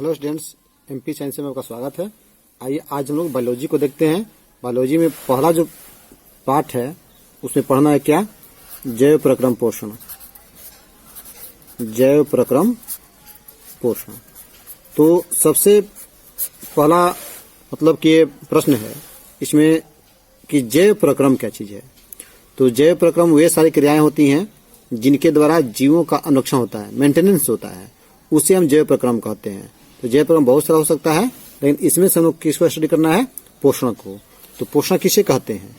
Hello students, MP science में आपका स्वागत है। आइए आज हम लोग बायोलॉजी को देखते हैं। बायोलॉजी में पहला जो पार्ट है उसमें पढ़ना है क्या, जैव प्रक्रम पोषण। जैव प्रक्रम पोषण तो सबसे पहला मतलब कि ये प्रश्न है इसमें कि जैव प्रक्रम क्या चीज है। तो जैव प्रक्रम वे सारी क्रियाएं होती हैं जिनके द्वारा जीवों का अनुरक्षण होता है, मेंटेनेंस होता है, उसे हम जैव प्रक्रम कहते हैं। तो जैव प्रक्रम बहुत सारा हो सकता है, लेकिन इसमें से हम लोग किसको स्टडी करना है, पोषण को। तो पोषण किसे कहते हैं?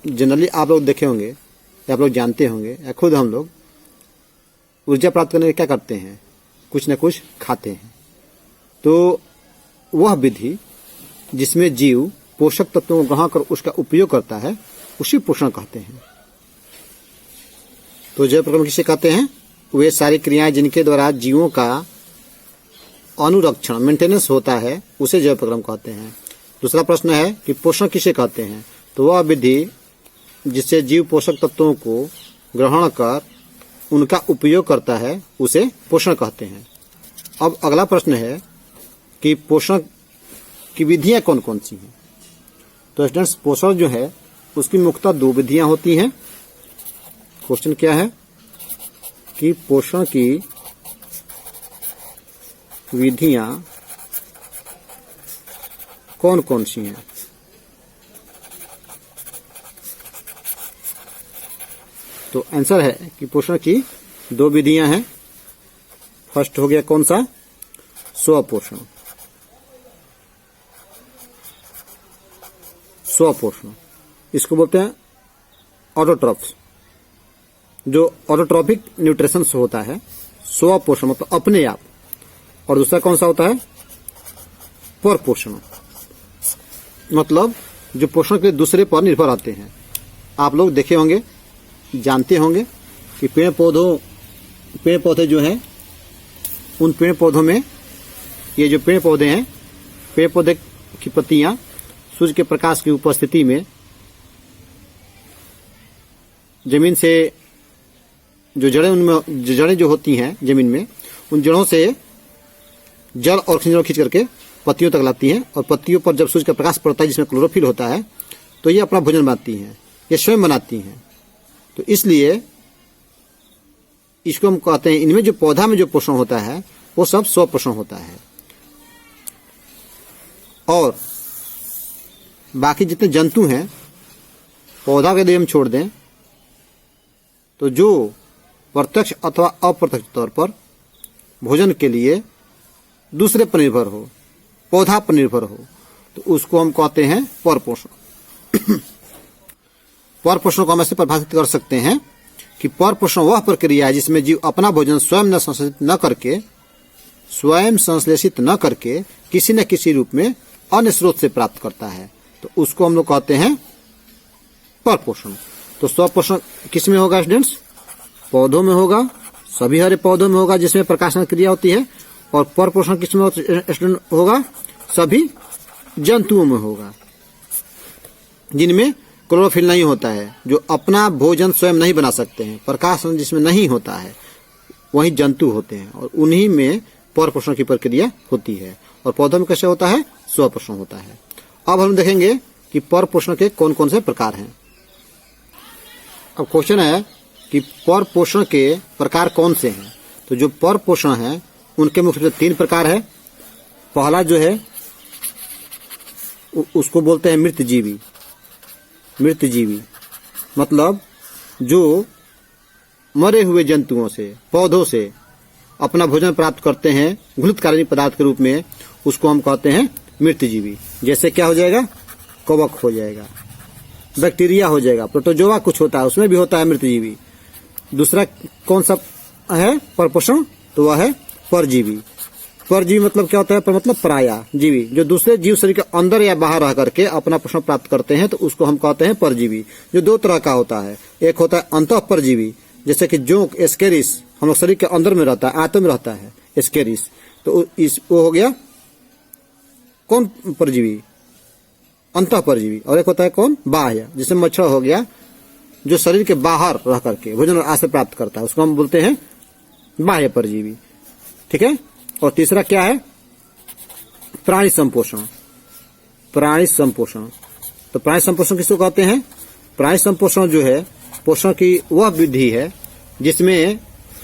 जनरली आप लोग देखे होंगे या आप लोग जानते होंगे या खुद हम लोग ऊर्जा प्राप्त करने के लिए क्या करते हैं, कुछ न कुछ खाते हैं। तो वह विधि जिसमें जीव पोषक तत्वों को ग्रहण कर उसका उपयोग करता है उसी पोषण कहते हैं। तो जैव प्रक्रम किसे कहते हैं? वे सारी क्रियाएं जिनके द्वारा जीवों का अनुरक्षण, मेंटेनेंस होता है, उसे जैव प्रक्रम कहते हैं। दूसरा प्रश्न है कि पोषण किसे कहते हैं? तो वह विधि जिससे जीव पोषक तत्वों को ग्रहण कर उनका उपयोग करता है उसे पोषण कहते हैं। अब अगला प्रश्न है कि पोषण की विधियां कौन कौन सी हैं। तो स्टूडेंट्स, पोषण जो है उसकी मुख्यतः दो विधियां होती हैं। क्वेश्चन क्या है कि पोषण की विधियां कौन कौन सी हैं। तो आंसर है कि पोषण की दो विधियां हैं। फर्स्ट हो गया कौन सा, स्वपोषण। स्वपोषण इसको बोलते हैं ऑटोट्रॉफ्स, जो ऑटोट्रॉपिक न्यूट्रिशन होता है। स्वपोषण मतलब अपने आप। और दूसरा कौन सा होता है, परपोषण, मतलब जो पोषण के दूसरे पर निर्भर आते हैं। आप लोग देखे होंगे, जानते होंगे कि पेड़ पौधे जो हैं, उन पेड़ पौधों में ये जो पेड़ पौधे हैं, पेड़ पौधे की पत्तियां सूर्य के प्रकाश की उपस्थिति में जमीन से जो जड़ें जो होती हैं जमीन में, उन जड़ों से जल और ऑक्सीजन खींच करके पत्तियों तक लाती हैं। और पत्तियों पर जब सूर्य का प्रकाश पड़ता है जिसमें क्लोरोफिल होता है, तो ये अपना भोजन बनाती हैं, ये स्वयं बनाती हैं। तो इसलिए इसको हम कहते हैं, इनमें जो पौधा में जो पोषण होता है वो सब स्वपोषण होता है। और बाकी जितने जंतु हैं, पौधा के यदि हम छोड़ दें तो जो प्रत्यक्ष अथवा अप्रत्यक्ष तौर पर भोजन के लिए दूसरे पर निर्भर हो, पौधा पर निर्भर हो, तो उसको हम कहते हैं परपोषण। परपोषण को हम ऐसे परिभाषित कर सकते हैं कि परपोषण वह प्रक्रिया है जिसमें जीव अपना भोजन स्वयं संश्लेषित न करके किसी न किसी रूप में अन्य स्रोत से प्राप्त करता है। तो उसको हम लोग कहते हैं परपोषण। तो स्वपोषण किस में होगा स्टूडेंट्स? पौधों में होगा, सभी हरे पौधों में होगा जिसमें प्रकाशन क्रिया होती है। और परपोषण किसमें स्टूडेंट होगा? सभी जंतुओं में होगा जिनमें क्लोरोफिल नहीं होता है, जो अपना भोजन स्वयं नहीं बना सकते हैं, प्रकाशन जिसमें नहीं होता है, वही जंतु होते हैं। और उन्हीं में परपोषण की प्रक्रिया होती है। और पौधों में कैसे होता है? स्वपोषण होता है। अब हम देखेंगे कि परपोषण के कौन कौन से प्रकार हैं। अब क्वेश्चन है कि परपोषण के प्रकार कौन से हैं। तो जो परपोषण है उनके मुख्य रूप से 3 प्रकार है। पहला जो है उसको बोलते हैं मृतजीवी। मृतजीवी मतलब जो मरे हुए जंतुओं से, पौधों से अपना भोजन प्राप्त करते हैं घुलित कार्बनिक पदार्थ के रूप में, उसको हम कहते हैं मृतजीवी। जैसे क्या हो जाएगा, कवक हो जाएगा, बैक्टीरिया हो जाएगा, प्रोटोजोआ कुछ होता है उसमें भी होता है मृतजीवी। दूसरा कौन सा है परपोषण? तो वह है परजीवी। परजीवी मतलब क्या होता है? पर मतलब पराया जीवी, जो दूसरे जीव शरीर के अंदर या बाहर रह करके अपना पोषण प्राप्त करते हैं, तो उसको हम कहते हैं परजीवी। जो 2 तरह का होता है, एक होता है अंतः परजीवी, जैसे कि जोंक, एस्केरिस हम लोग शरीर के अंदर में रहता है, आंतों में रहता है एस्केरिस। तो वो हो गया कौन परजीवी? अंतः परजीवी। और एक होता है कौन? बाह्य, जैसे मच्छर हो गया, जो शरीर के बाहर रह करके भोजन और आश्रय प्राप्त करता है, उसको हम बोलते हैं बाह्य परजीवी। ठीक है। और तीसरा क्या है? प्राणी संपोषण। प्राणी संपोषण, तो प्राणी संपोषण किसको कहते हैं? प्राणी संपोषण जो है पोषण की वह विधि है जिसमें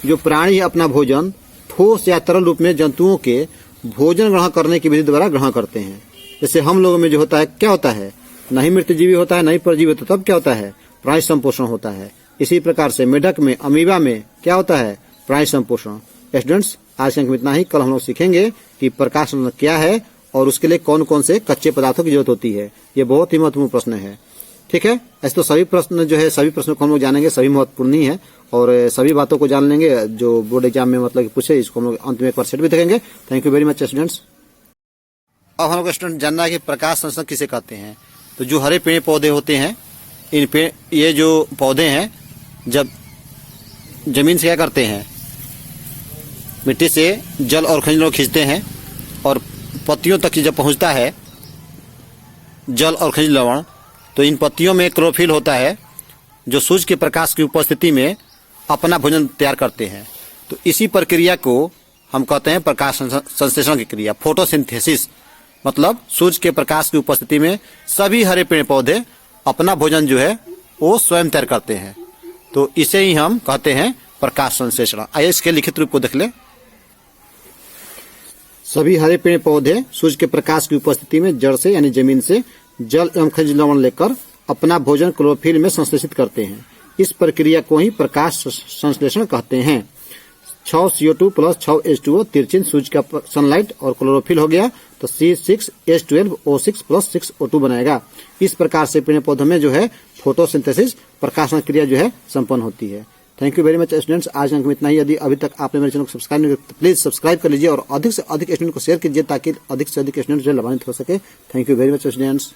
जो प्राणी अपना भोजन ठोस या तरल रूप में जंतुओं के भोजन ग्रहण करने की विधि द्वारा ग्रहण करते हैं। जैसे हम लोगों में जो होता है क्या होता है, नहीं मृतजीवी होता है नहीं परजीवी होता, तब क्या होता है? प्राणी संपोषण होता है। इसी प्रकार से मेढक में, अमीबा में क्या होता है? प्राणी संपोषण। स्टूडेंट्स, आज के अंक में इतना ही। कल हम लोग सीखेंगे कि प्रकाश संश्लेषण क्या है और उसके लिए कौन कौन से कच्चे पदार्थों की जरूरत होती है। ये बहुत ही महत्वपूर्ण प्रश्न है, ठीक है। ऐसे तो सभी प्रश्न जो है, सभी प्रश्नों को हम लोग जानेंगे, सभी महत्वपूर्ण ही है और सभी बातों को जान लेंगे जो बोर्ड एग्जाम में मतलब कि पूछे, इसको हम लोग अंत में एक बार सेट भी देखेंगे। Thank you very much students. अब हम लोग स्टूडेंट जानना है कि प्रकाश संश्लेषण किसे कहते हैं। तो जो हरे पेड़ पौधे होते हैं, इन पेड़, ये जो पौधे हैं जब जमीन से क्या करते हैं, मिट्टी से जल और खनिज खींचते हैं और पत्तियों तक जब पहुंचता है जल और खनिज लवण, तो इन पत्तियों में क्लोरोफिल होता है जो सूर्य के प्रकाश की उपस्थिति में अपना भोजन तैयार करते हैं। तो इसी प्रक्रिया को हम कहते हैं प्रकाश संश्लेषण की क्रिया, फोटोसिंथेसिस। मतलब सूर्य के प्रकाश की उपस्थिति में सभी हरे पेड़ पौधे अपना भोजन जो है वो स्वयं तैयार करते हैं। तो इसे ही हम कहते हैं प्रकाश संश्लेषण। आइए इसके लिखित रूप को देख ले। सभी हरे पेड़ पौधे सूर्य के प्रकाश की उपस्थिति में जड़ से यानी जमीन से जल एवं खनिज लवण लेकर अपना भोजन क्लोरोफिल में संश्लेषित करते हैं। इस प्रक्रिया को ही प्रकाश संश्लेषण कहते हैं। 6 CO2 प्लस 6 H2O तिरछिन सूर्य का सनलाइट और क्लोरोफिल हो गया तो C6H12O6 प्लस 6 O2 बनाएगा। इस प्रकार से पेड़ पौधों में जो है फोटोसिंथेसिस प्रकाशन क्रिया जो है संपन्न होती है। Thank you very much students. आज अंक में इतना ही। यदि अभी तक आपने मेरे चैनल को सब्सक्राइब नहीं किया तो प्लीज सब्सक्राइब कर लीजिए और अधिक से अधिक स्टूडेंट को शेयर कीजिए ताकि अधिक से अधिक स्टूडेंट जो लाभान्वित हो सके। Thank you very much students.